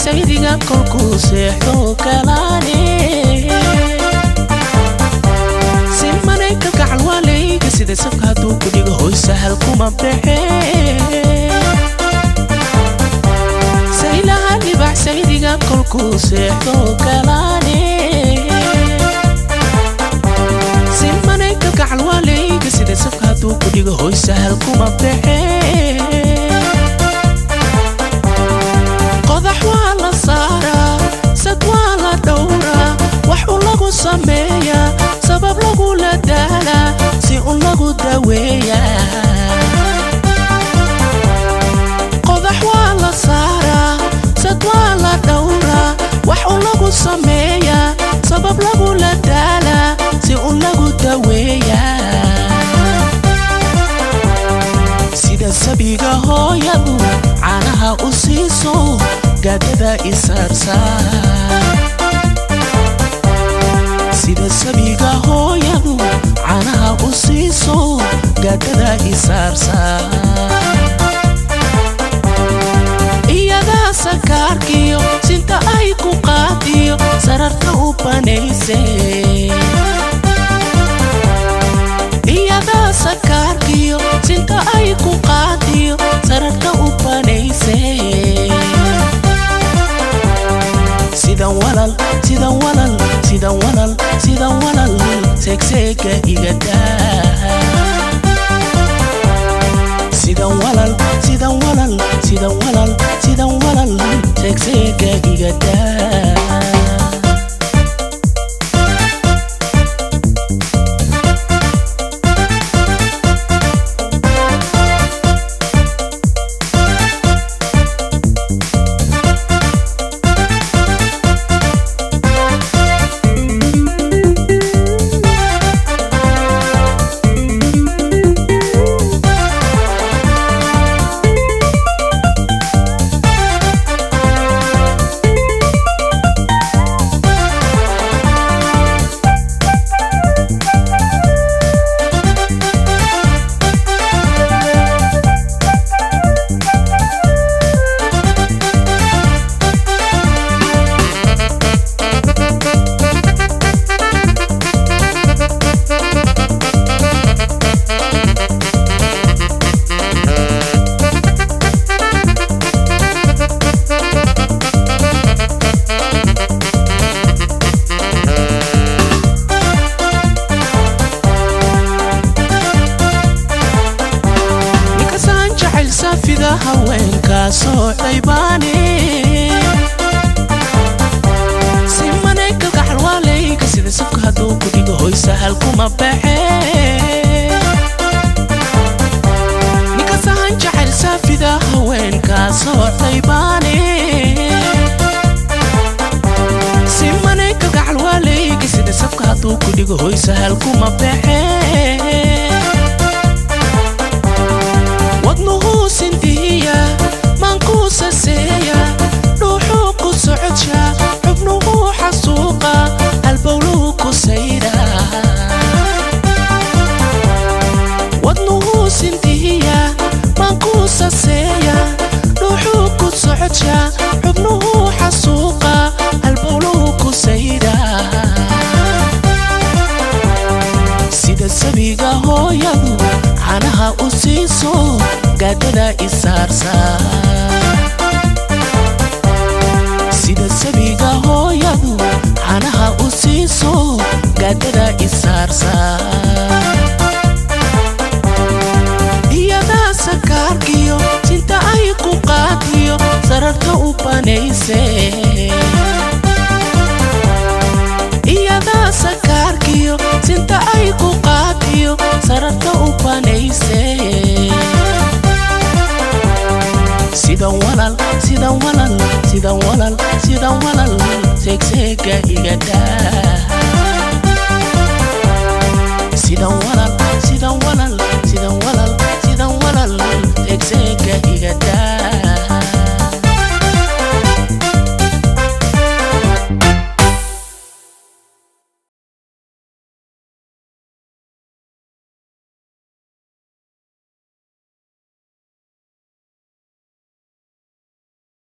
سميديغا كلكو سيحدو كلاني سيماني كالكعل والي كسيدي سفكا هدو كديغو هوي سهل كوما بحي سيلاها لباح سميديغا كلكو سيحدو كلاني سيماني كالكعل والي كسيدي سفكا هدو كديغو هوي سهل كوما بحي sameeya sabab lagu la daala si un lagu daweeya qodax waa la saara sad waa la dhowra wax un lagu sameeya sabab lagu la daala si un lagu daweeya sida sabiga hooyadu caanaha u siiso gaadada isaarsa sida sabiga hooyadu caanaha u siiso gaadada isaarsa iyada sakaarkiyo sinta ay ku qaadiyo sararta u banayse iyada sakaarkiyo sinta ay ku qaadiyo sararta u banayse sidan walal sidan walal sidan walal sidan walal segsega igada sidan walal sidan walal sidan walal sidan walal segsega igada haweenka soo dhaybani simane kalgacal waalayga sida safka hadduu ku dhigo hoy sahal kuma baxe ninka sahan jacayl saafida haweenka soo dhaybani simane kalgacal waalayga sida safka hadduu ku dhigo hoy sahal kuma baxe wadnuhu sindiya mankuusa seeya dhuuxuu ku socodja xubnuhu xasuuqa halbowluhu ku sayra wadnuhu sindiya mankuusa seeya dhuuxuu ku socodja xubnuhu xasuuqa halbowluhu ku sayra sida sabiga hooyadu caanaha u siiso gaadada isaarsa sida sabiga hooyadu caanaha u siiso gaadada isaarsa iyada sakaarkiyo sinta ay ku qaadiyo sararta u banayse iyada sakaarkiyo sinta ay ku qaadiyo sararta u banayse sidan walal sidan walal sidan walal sidan walal segsega igada